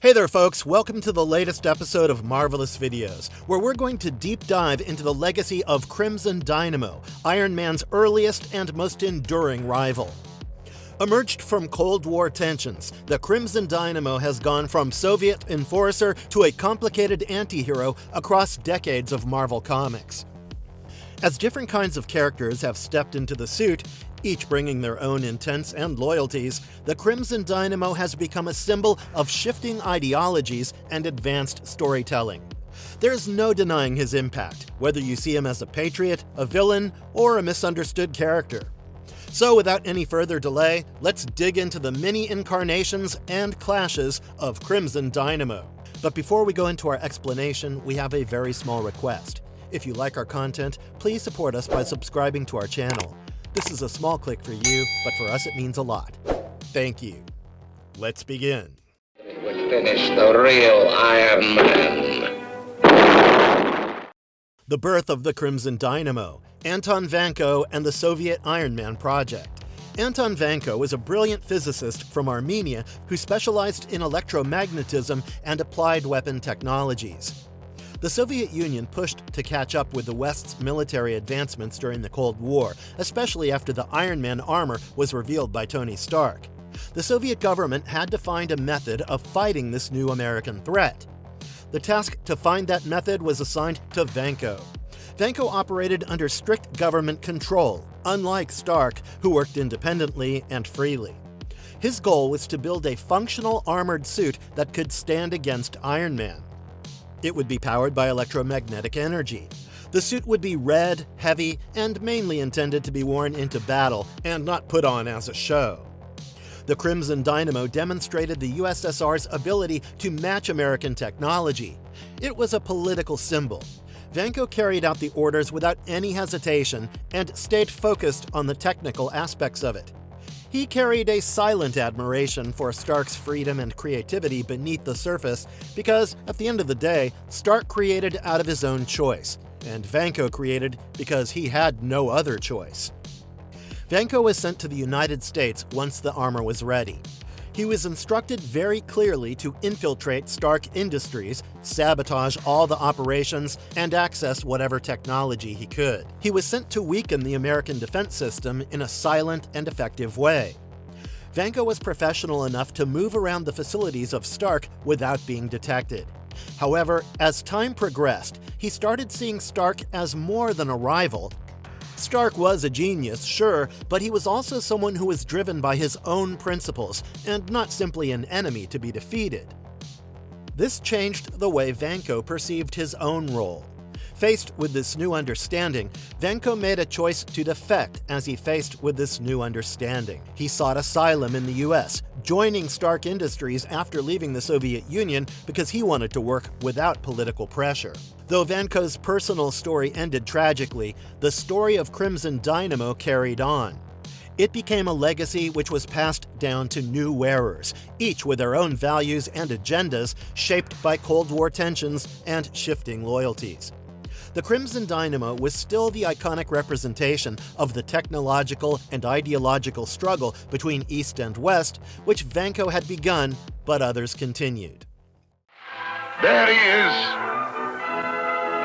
Hey there folks, welcome to the latest episode of Marvelous Videos, where we're going to deep dive into the legacy of Crimson Dynamo, Iron Man's earliest and most enduring rival. Emerged from Cold War tensions, the Crimson Dynamo has gone from Soviet enforcer to a complicated anti-hero across decades of Marvel Comics. As different kinds of characters have stepped into the suit, each bringing their own intents and loyalties, the Crimson Dynamo has become a symbol of shifting ideologies and advanced storytelling. There's no denying his impact, whether you see him as a patriot, a villain, or a misunderstood character. So without any further delay, let's dig into the many incarnations and clashes of Crimson Dynamo. But before we go into our explanation, we have a very small request. If you like our content, please support us by subscribing to our channel. This is a small click for you, but for us it means a lot. Thank you. Let's begin. It would finish the real Iron Man. The birth of the Crimson Dynamo, Anton Vanko and the Soviet Iron Man project. Anton Vanko was a brilliant physicist from Armenia who specialized in electromagnetism and applied weapon technologies. The Soviet Union pushed to catch up with the West's military advancements during the Cold War, especially after the Iron Man armor was revealed by Tony Stark. The Soviet government had to find a method of fighting this new American threat. The task to find that method was assigned to Vanko. Vanko operated under strict government control, unlike Stark, who worked independently and freely. His goal was to build a functional armored suit that could stand against Iron Man. It would be powered by electromagnetic energy. The suit would be red, heavy, and mainly intended to be worn into battle and not put on as a show. The Crimson Dynamo demonstrated the USSR's ability to match American technology. It was a political symbol. Vanko carried out the orders without any hesitation and stayed focused on the technical aspects of it. He carried a silent admiration for Stark's freedom and creativity beneath the surface because, at the end of the day, Stark created out of his own choice, and Vanko created because he had no other choice. Vanko was sent to the United States once the armor was ready. He was instructed very clearly to infiltrate Stark Industries, sabotage all the operations, and access whatever technology he could. He was sent to weaken the American defense system in a silent and effective way. Vanko was professional enough to move around the facilities of Stark without being detected. However, as time progressed, he started seeing Stark as more than a rival. Stark was a genius, sure, but he was also someone who was driven by his own principles, and not simply an enemy to be defeated. This changed the way Vanko perceived his own role. Faced with this new understanding, Vanko made a choice to defect as he faced with this new understanding. He sought asylum in the US, joining Stark Industries after leaving the Soviet Union because he wanted to work without political pressure. Though Vanko's personal story ended tragically, the story of Crimson Dynamo carried on. It became a legacy which was passed down to new wearers, each with their own values and agendas shaped by Cold War tensions and shifting loyalties. The Crimson Dynamo was still the iconic representation of the technological and ideological struggle between East and West, which Vanko had begun, but others continued. There he is,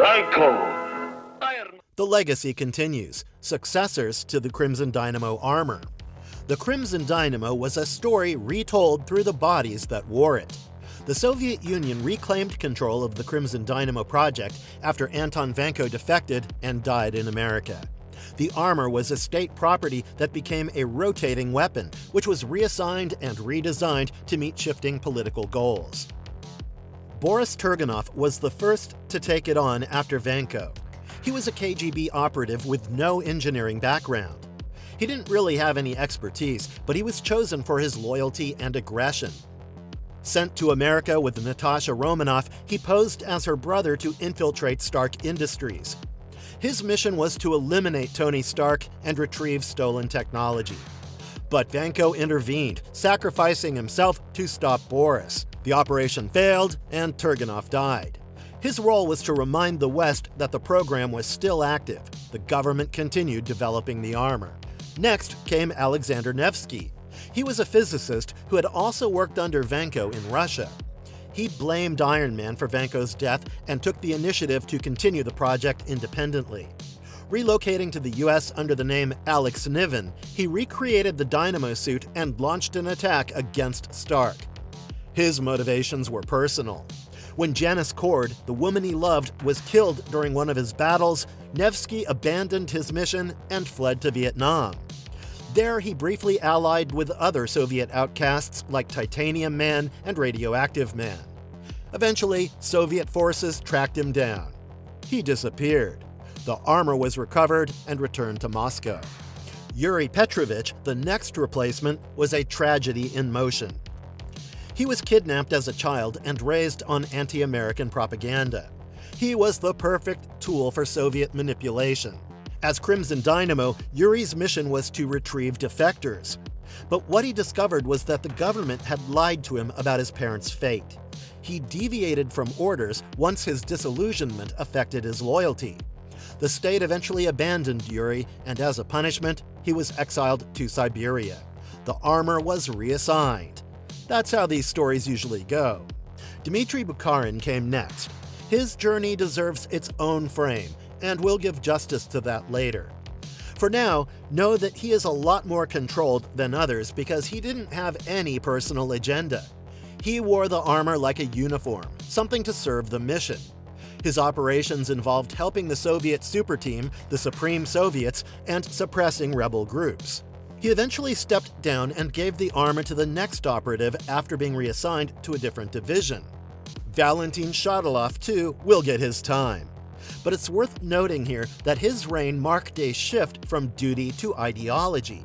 Vanko. The legacy continues, successors to the Crimson Dynamo armor. The Crimson Dynamo was a story retold through the bodies that wore it. The Soviet Union reclaimed control of the Crimson Dynamo project after Anton Vanko defected and died in America. The armor was a state property that became a rotating weapon, which was reassigned and redesigned to meet shifting political goals. Boris Turganov was the first to take it on after Vanko. He was a KGB operative with no engineering background. He didn't really have any expertise, but he was chosen for his loyalty and aggression. Sent to America with Natasha Romanoff, he posed as her brother to infiltrate Stark Industries. His mission was to eliminate Tony Stark and retrieve stolen technology. But Vanko intervened, sacrificing himself to stop Boris. The operation failed, and Turganov died. His role was to remind the West that the program was still active. The government continued developing the armor. Next came Alexander Nevsky. He was a physicist who had also worked under Vanko in Russia. he blamed Iron Man for Vanko's death and took the initiative to continue the project independently. Relocating to the US under the name Alex Niven, he recreated the Dynamo suit and launched an attack against Stark. His motivations were personal. When Janice Cord, the woman he loved, was killed during one of his battles, Nevsky abandoned his mission and fled to Vietnam. There, he briefly allied with other Soviet outcasts like Titanium Man and Radioactive Man. Eventually, Soviet forces tracked him down. He disappeared. The armor was recovered and returned to Moscow. Yuri Petrovich, the next replacement, was a tragedy in motion. He was kidnapped as a child and raised on anti-American propaganda. He was the perfect tool for Soviet manipulation. As Crimson Dynamo, Yuri's mission was to retrieve defectors. But what he discovered was that the government had lied to him about his parents' fate. He deviated from orders once his disillusionment affected his loyalty. The state eventually abandoned Yuri, and as a punishment, he was exiled to Siberia. The armor was reassigned. That's how these stories usually go. Dmitry Bukharin came next. His journey deserves its own frame, and we'll give justice to that later. For now, know that he is a lot more controlled than others because he didn't have any personal agenda. He wore the armor like a uniform, something to serve the mission. His operations involved helping the Soviet super team, the Supreme Soviets, and suppressing rebel groups. He eventually stepped down and gave the armor to the next operative after being reassigned to a different division. Valentin Shatilov, too, will get his time. But it's worth noting here that his reign marked a shift from duty to ideology.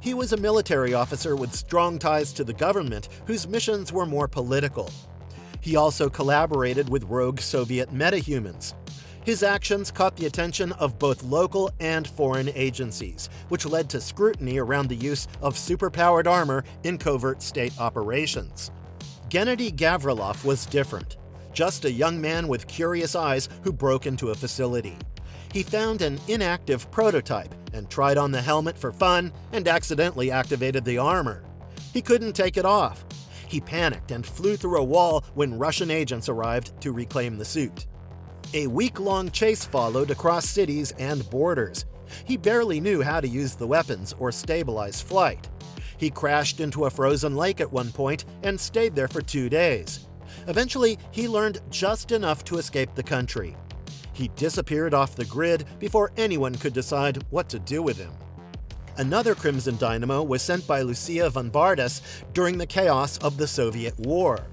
He was a military officer with strong ties to the government whose missions were more political. He also collaborated with rogue Soviet metahumans. His actions caught the attention of both local and foreign agencies, which led to scrutiny around the use of superpowered armor in covert state operations. Gennady Gavrilov was different, just a young man with curious eyes who broke into a facility. He found an inactive prototype and tried on the helmet for fun and accidentally activated the armor. He couldn't take it off. He panicked and flew through a wall when Russian agents arrived to reclaim the suit. A week-long chase followed across cities and borders. He barely knew how to use the weapons or stabilize flight. He crashed into a frozen lake at one point and stayed there for 2 days. Eventually, he learned just enough to escape the country. He disappeared off the grid before anyone could decide what to do with him. Another Crimson Dynamo was sent by Lucia von Bardas during the chaos of the Soviet War.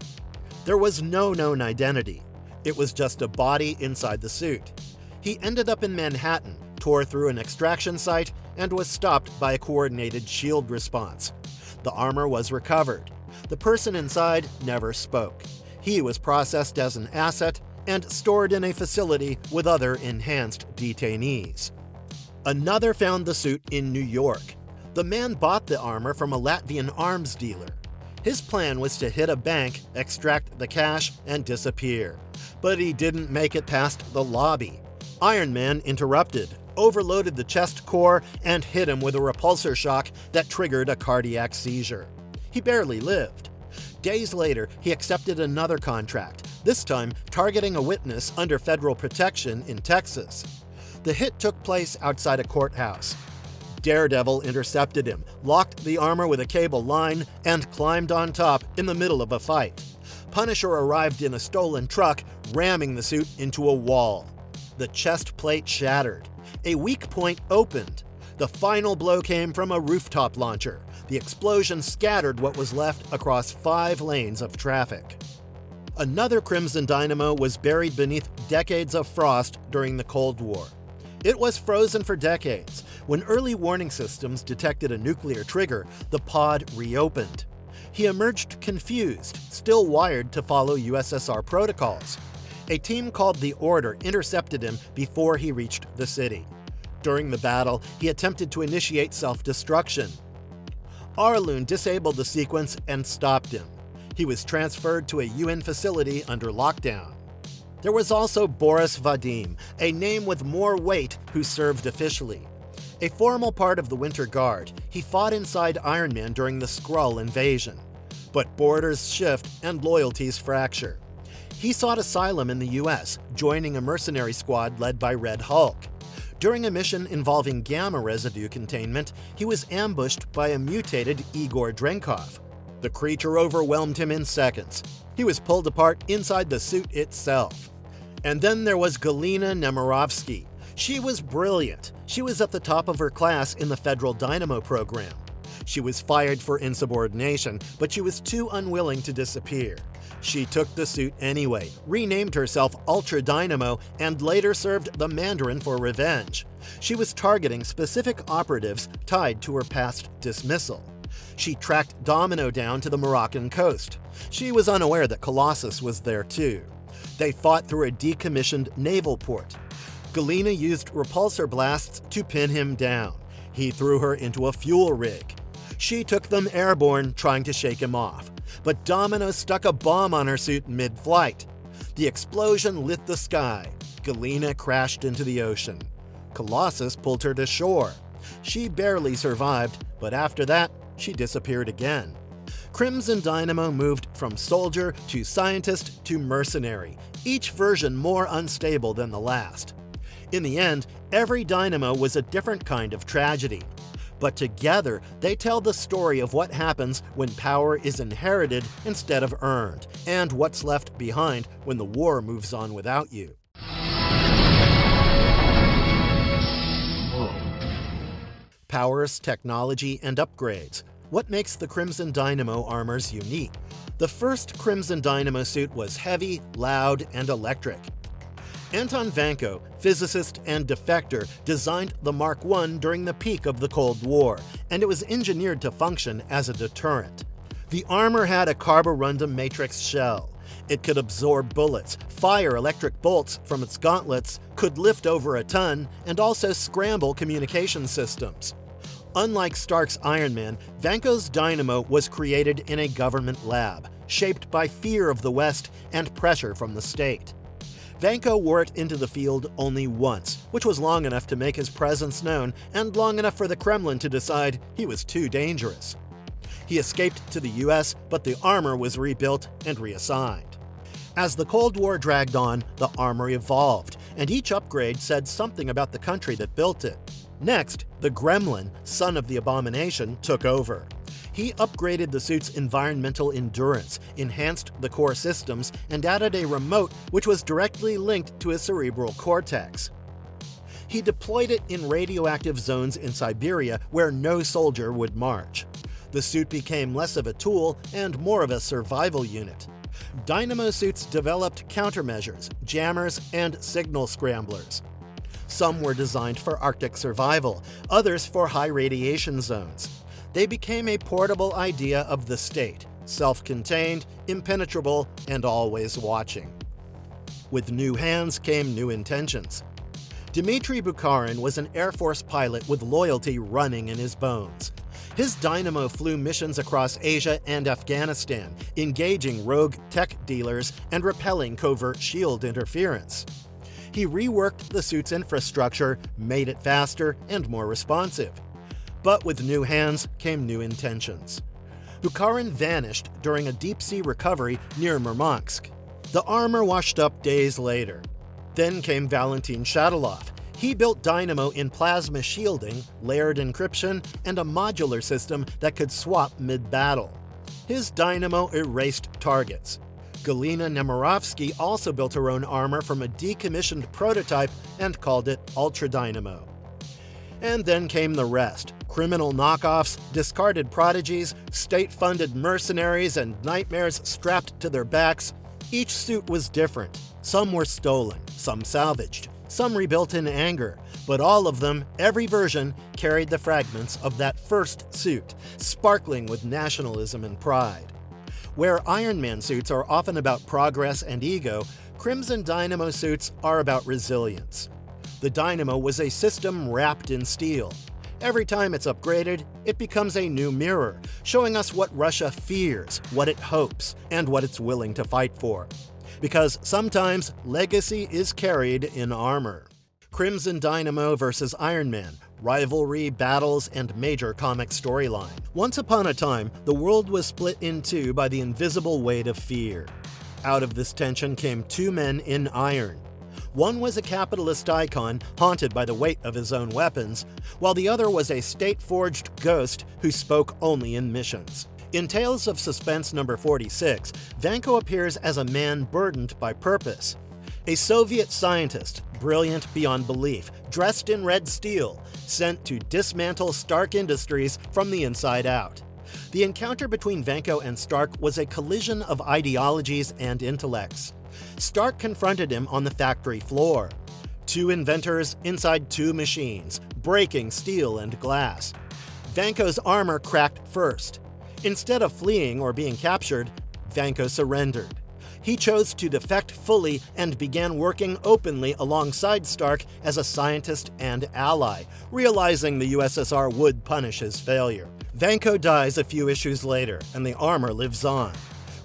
There was no known identity. It was just a body inside the suit. He ended up in Manhattan, tore through an extraction site, and was stopped by a coordinated shield response. The armor was recovered. The person inside never spoke. He was processed as an asset and stored in a facility with other enhanced detainees. Another found the suit in New York. The man bought the armor from a Latvian arms dealer. His plan was to hit a bank, extract the cash, and disappear. But he didn't make it past the lobby. Iron Man interrupted, overloaded the chest core, and hit him with a repulsor shock that triggered a cardiac seizure. He barely lived. Days later, he accepted another contract, this time targeting a witness under federal protection in Texas. The hit took place outside a courthouse. Daredevil intercepted him, locked the armor with a cable line, and climbed on top in the middle of a fight. Punisher arrived in a stolen truck, ramming the suit into a wall. The chest plate shattered. A weak point opened. The final blow came from a rooftop launcher. The explosion scattered what was left across 5 lanes of traffic. Another Crimson Dynamo was buried beneath decades of frost during the Cold War. It was frozen for decades. When early warning systems detected a nuclear trigger, the pod reopened. He emerged confused, still wired to follow USSR protocols. A team called the Order intercepted him before he reached the city. During the battle, he attempted to initiate self-destruction. Arlun disabled the sequence and stopped him. He was transferred to a UN facility under lockdown. There was also Boris Vadim, a name with more weight, who served officially. A formal part of the Winter Guard, he fought inside Iron Man during the Skrull invasion. But borders shift and loyalties fracture. He sought asylum in the US, joining a mercenary squad led by Red Hulk. During a mission involving gamma residue containment, he was ambushed by a mutated Igor Drenkov. The creature overwhelmed him in seconds. He was pulled apart inside the suit itself. And then there was Galina Nemirovsky. She was brilliant. She was at the top of her class in the Federal Dynamo program. She was fired for insubordination, but she was too unwilling to disappear. She took the suit anyway, renamed herself Ultra Dynamo, and later served the Mandarin for revenge. She was targeting specific operatives tied to her past dismissal. She tracked Domino down to the Moroccan coast. She was unaware that Colossus was there too. They fought through a decommissioned naval port. Galina used repulsor blasts to pin him down. He threw her into a fuel rig. She took them airborne, trying to shake him off. But Domino stuck a bomb on her suit mid-flight. The explosion lit the sky. Galina crashed into the ocean. Colossus pulled her to shore. She barely survived, but after that, she disappeared again. Crimson Dynamo moved from soldier to scientist to mercenary, each version more unstable than the last. In the end, every Dynamo was a different kind of tragedy. But together, they tell the story of what happens when power is inherited instead of earned, and what's left behind when the war moves on without you. Powers, technology, and upgrades. What makes the Crimson Dynamo armors unique? The first Crimson Dynamo suit was heavy, loud, and electric. Anton Vanko, physicist and defector, designed the Mark I during the peak of the Cold War, and it was engineered to function as a deterrent. The armor had a carborundum matrix shell. It could absorb bullets, fire electric bolts from its gauntlets, could lift over a ton, and also scramble communication systems. Unlike Stark's Iron Man, Vanko's Dynamo was created in a government lab, shaped by fear of the West and pressure from the state. Vanko wore it into the field only once, which was long enough to make his presence known and long enough for the Kremlin to decide he was too dangerous. He escaped to the US, but the armor was rebuilt and reassigned. As the Cold War dragged on, the armor evolved, and each upgrade said something about the country that built it. Next, the Gremlin, son of the Abomination, took over. He upgraded the suit's environmental endurance, enhanced the core systems, and added a remote which was directly linked to his cerebral cortex. He deployed it in radioactive zones in Siberia where no soldier would march. The suit became less of a tool and more of a survival unit. Dynamo suits developed countermeasures, jammers, and signal scramblers. Some were designed for Arctic survival, others for high radiation zones. They became a portable idea of the state, self-contained, impenetrable, and always watching. With new hands came new intentions. Dmitry Bukharin was an Air Force pilot with loyalty running in his bones. His Dynamo flew missions across Asia and Afghanistan, engaging rogue tech dealers and repelling covert shield interference. He reworked the suit's infrastructure, made it faster and more responsive. But with new hands came new intentions. Bukharin vanished during a deep-sea recovery near Murmansk. The armor washed up days later. Then came Valentin Shatilov. He built Dynamo in plasma shielding, layered encryption, and a modular system that could swap mid-battle. His Dynamo erased targets. Galina Nemirovsky also built her own armor from a decommissioned prototype and called it Ultra Dynamo. And then came the rest. Criminal knockoffs, discarded prodigies, state-funded mercenaries, and nightmares strapped to their backs. Each suit was different. Some were stolen, some salvaged, some rebuilt in anger, but all of them, every version, carried the fragments of that first suit, sparkling with nationalism and pride. Where Iron Man suits are often about progress and ego, Crimson Dynamo suits are about resilience. The Dynamo was a system wrapped in steel. Every time it's upgraded, it becomes a new mirror, showing us what Russia fears, what it hopes, and what it's willing to fight for. Because sometimes legacy is carried in armor. Crimson Dynamo vs. Iron Man, rivalry, battles, and major comic storyline. Once upon a time, the world was split in two by the invisible weight of fear. Out of this tension came two men in iron. One was a capitalist icon haunted by the weight of his own weapons, while the other was a state-forged ghost who spoke only in missions. In Tales of Suspense number 46, Vanko appears as a man burdened by purpose. A Soviet scientist, brilliant beyond belief, dressed in red steel, sent to dismantle Stark Industries from the inside out. The encounter between Vanko and Stark was a collision of ideologies and intellects. Stark confronted him on the factory floor. Two inventors inside two machines, breaking steel and glass. Vanko's armor cracked first. Instead of fleeing or being captured, Vanko surrendered. He chose to defect fully and began working openly alongside Stark as a scientist and ally, realizing the USSR would punish his failure. Vanko dies a few issues later, and the armor lives on.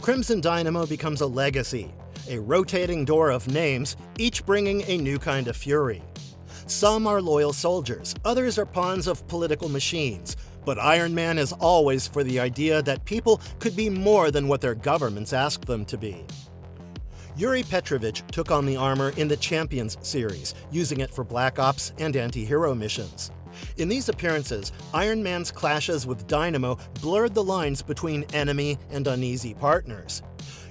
Crimson Dynamo becomes a legacy, a rotating door of names, each bringing a new kind of fury. Some are loyal soldiers, others are pawns of political machines, but Iron Man is always for the idea that people could be more than what their governments ask them to be. Yuri Petrovich took on the armor in the Champions series, using it for Black Ops and anti-hero missions. In these appearances, Iron Man's clashes with Dynamo blurred the lines between enemy and uneasy partners.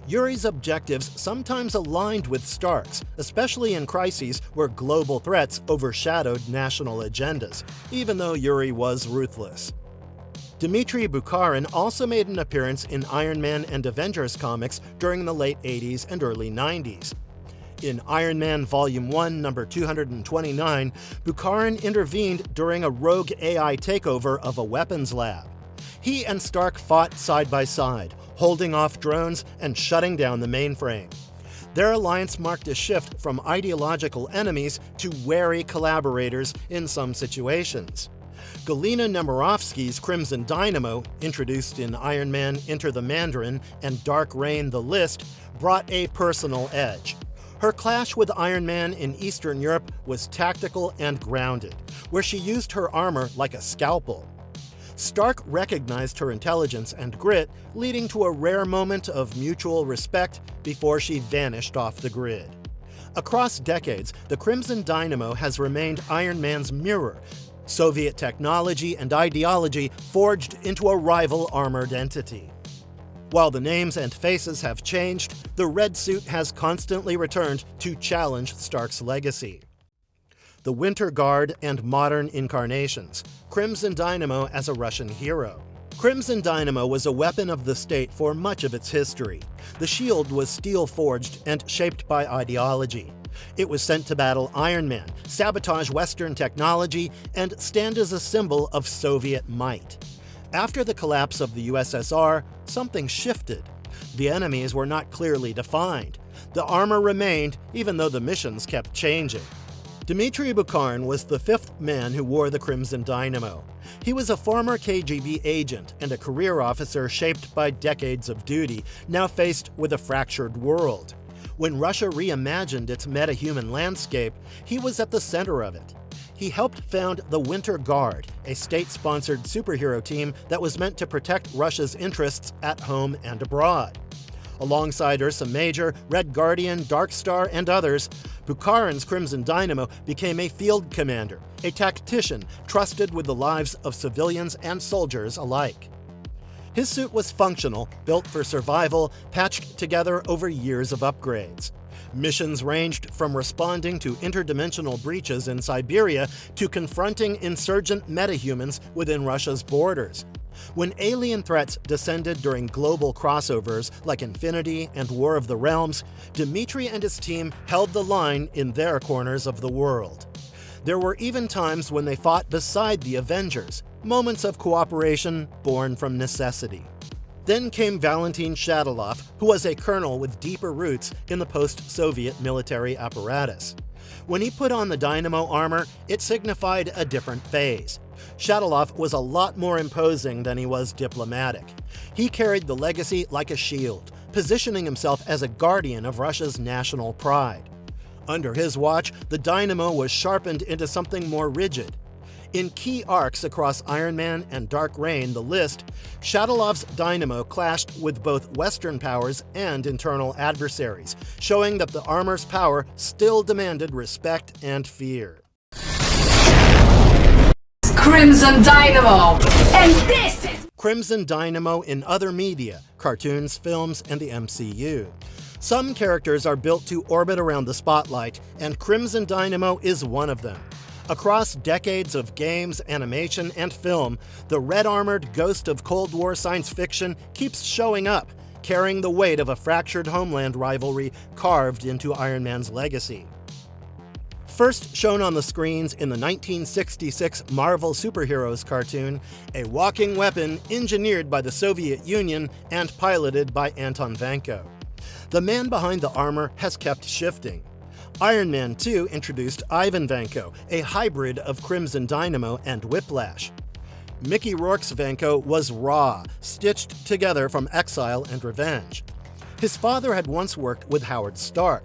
Yuri's objectives sometimes aligned with Stark's, especially in crises where global threats overshadowed national agendas, even though Yuri was ruthless. Dmitry Bukharin also made an appearance in Iron Man and Avengers comics during the late 80s and early 90s. In Iron Man Volume 1, number 229, Bukharin intervened during a rogue AI takeover of a weapons lab. He and Stark fought side by side, holding off drones and shutting down the mainframe. Their alliance marked a shift from ideological enemies to wary collaborators in some situations. Galina Nemirovsky's Crimson Dynamo, introduced in Iron Man Enter the Mandarin and Dark Reign The List, brought a personal edge. Her clash with Iron Man in Eastern Europe was tactical and grounded, where she used her armor like a scalpel. Stark recognized her intelligence and grit, leading to a rare moment of mutual respect before she vanished off the grid. Across decades, the Crimson Dynamo has remained Iron Man's mirror, Soviet technology and ideology forged into a rival armored entity. While the names and faces have changed, the red suit has constantly returned to challenge Stark's legacy. The Winter Guard and modern incarnations, Crimson Dynamo as a Russian hero. Crimson Dynamo was a weapon of the state for much of its history. The shield was steel-forged and shaped by ideology. It was sent to battle Iron Man, sabotage Western technology, and stand as a symbol of Soviet might. After the collapse of the USSR, something shifted. The enemies were not clearly defined. The armor remained, even though the missions kept changing. Dmitry Bukharin was the fifth man who wore the Crimson Dynamo. He was a former KGB agent and a career officer shaped by decades of duty, now faced with a fractured world. When Russia reimagined its metahuman landscape, he was at the center of it. He helped found the Winter Guard, a state-sponsored superhero team that was meant to protect Russia's interests at home and abroad. Alongside Ursa Major, Red Guardian, Darkstar, and others, Bukharin's Crimson Dynamo became a field commander, a tactician trusted with the lives of civilians and soldiers alike. His suit was functional, built for survival, patched together over years of upgrades. Missions ranged from responding to interdimensional breaches in Siberia to confronting insurgent metahumans within Russia's borders. When alien threats descended during global crossovers like Infinity and War of the Realms, Dmitry and his team held the line in their corners of the world. There were even times when they fought beside the Avengers, moments of cooperation born from necessity. Then came Valentin Shadilov, who was a colonel with deeper roots in the post-Soviet military apparatus. When he put on the Dynamo armor, it signified a different phase. Shadilov was a lot more imposing than he was diplomatic. He carried the legacy like a shield, positioning himself as a guardian of Russia's national pride. Under his watch, the Dynamo was sharpened into something more rigid. In key arcs across Iron Man and Dark Reign, the list, Shadalov's Dynamo clashed with both Western powers and internal adversaries, showing that the armor's power still demanded respect and fear. Crimson Dynamo! And this is Crimson Dynamo in other media, cartoons, films, and the MCU. Some characters are built to orbit around the spotlight, and Crimson Dynamo is one of them. Across decades of games, animation, and film, the red-armored ghost of Cold War science fiction keeps showing up, carrying the weight of a fractured homeland rivalry carved into Iron Man's legacy. First shown on the screens in the 1966 Marvel Superheroes cartoon, a walking weapon engineered by the Soviet Union and piloted by Anton Vanko. The man behind the armor has kept shifting. Iron Man 2 introduced Ivan Vanko, a hybrid of Crimson Dynamo and Whiplash. Mickey Rourke's Vanko was raw, stitched together from exile and revenge. His father had once worked with Howard Stark.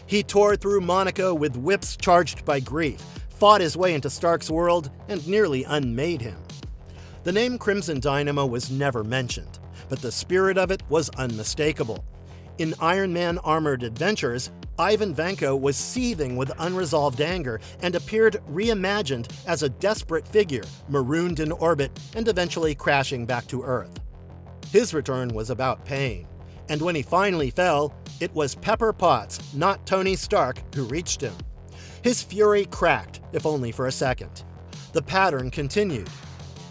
He tore through Monaco with whips charged by grief, fought his way into Stark's world, and nearly unmade him. The name Crimson Dynamo was never mentioned, but the spirit of it was unmistakable. In Iron Man Armored Adventures, Ivan Vanko was seething with unresolved anger and appeared reimagined as a desperate figure, marooned in orbit and eventually crashing back to Earth. His return was about pain, and when he finally fell, it was Pepper Potts, not Tony Stark, who reached him. His fury cracked, if only for a second. The pattern continued.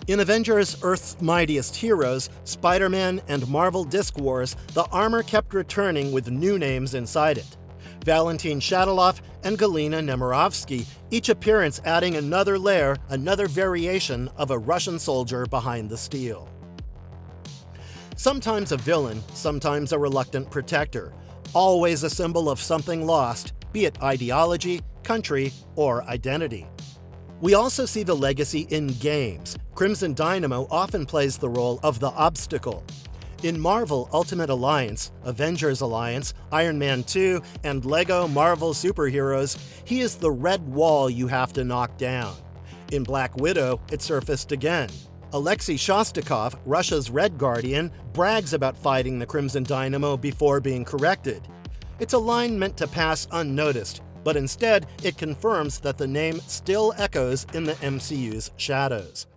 In Avengers Earth's Mightiest Heroes, Spider-Man, and Marvel Disc Wars, the armor kept returning with new names inside it. Valentin Shadalov and Galina Nemirovsky, each appearance adding another layer, another variation of a Russian soldier behind the steel. Sometimes a villain, sometimes a reluctant protector, always a symbol of something lost, be it ideology, country, or identity. We also see the legacy in games. Crimson Dynamo often plays the role of the obstacle. In Marvel Ultimate Alliance, Avengers Alliance, Iron Man 2, and LEGO Marvel Superheroes, he is the red wall you have to knock down. In Black Widow, it surfaced again. Alexei Shostakov, Russia's Red Guardian, brags about fighting the Crimson Dynamo before being corrected. It's a line meant to pass unnoticed, but instead it confirms that the name still echoes in the MCU's shadows.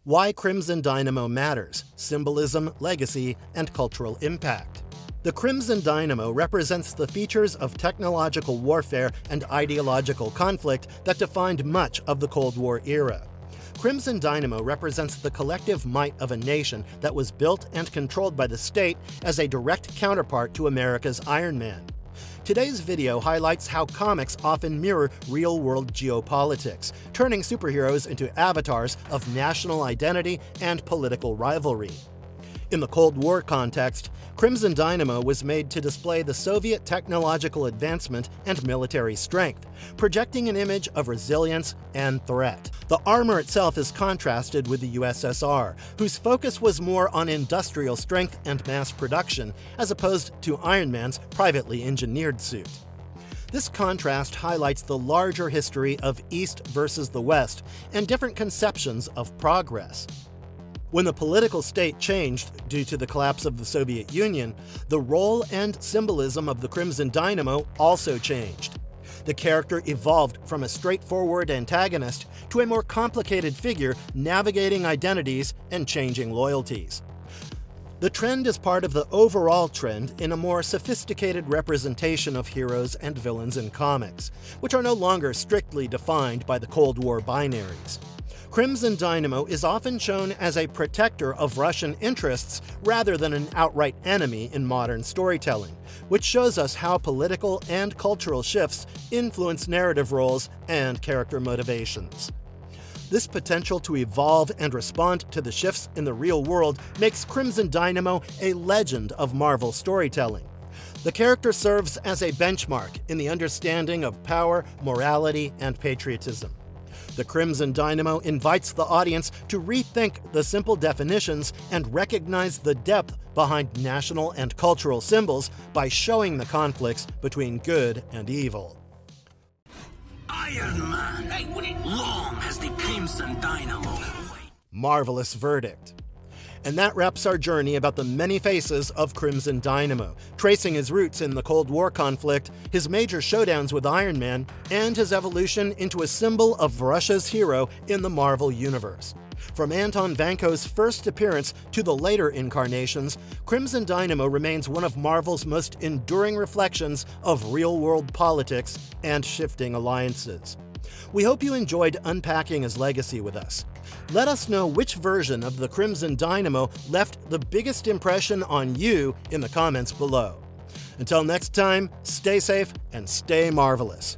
Why Crimson Dynamo matters, symbolism, legacy, and cultural impact. The Crimson Dynamo represents the features of technological warfare and ideological conflict that defined much of the Cold War era. Crimson Dynamo represents the collective might of a nation that was built and controlled by the state as a direct counterpart to America's Iron Man. Today's video highlights how comics often mirror real-world geopolitics, turning superheroes into avatars of national identity and political rivalry. In the Cold War context, Crimson Dynamo was made to display the Soviet technological advancement and military strength, projecting an image of resilience and threat. The armor itself is contrasted with the USSR, whose focus was more on industrial strength and mass production, as opposed to Iron Man's privately engineered suit. This contrast highlights the larger history of East versus the West and different conceptions of progress. When the political state changed due to the collapse of the Soviet Union, the role and symbolism of the Crimson Dynamo also changed. The character evolved from a straightforward antagonist to a more complicated figure navigating identities and changing loyalties. The trend is part of the overall trend in a more sophisticated representation of heroes and villains in comics, which are no longer strictly defined by the Cold War binaries. Crimson Dynamo is often shown as a protector of Russian interests rather than an outright enemy in modern storytelling, which shows us how political and cultural shifts influence narrative roles and character motivations. This potential to evolve and respond to the shifts in the real world makes Crimson Dynamo a legend of Marvel storytelling. The character serves as a benchmark in the understanding of power, morality, and patriotism. The Crimson Dynamo invites the audience to rethink the simple definitions and recognize the depth behind national and cultural symbols by showing the conflicts between good and evil. Iron Man! Long has the Crimson Dynamo. Marvelous verdict. And that wraps our journey about the many faces of Crimson Dynamo, tracing his roots in the Cold War conflict, his major showdowns with Iron Man, and his evolution into a symbol of Russia's hero in the Marvel Universe. From Anton Vanko's first appearance to the later incarnations, Crimson Dynamo remains one of Marvel's most enduring reflections of real-world politics and shifting alliances. We hope you enjoyed unpacking his legacy with us. Let us know which version of the Crimson Dynamo left the biggest impression on you in the comments below. Until next time, stay safe and stay marvelous.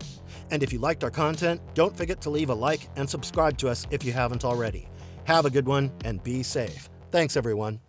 And if you liked our content, don't forget to leave a like and subscribe to us if you haven't already. Have a good one and be safe. Thanks, everyone.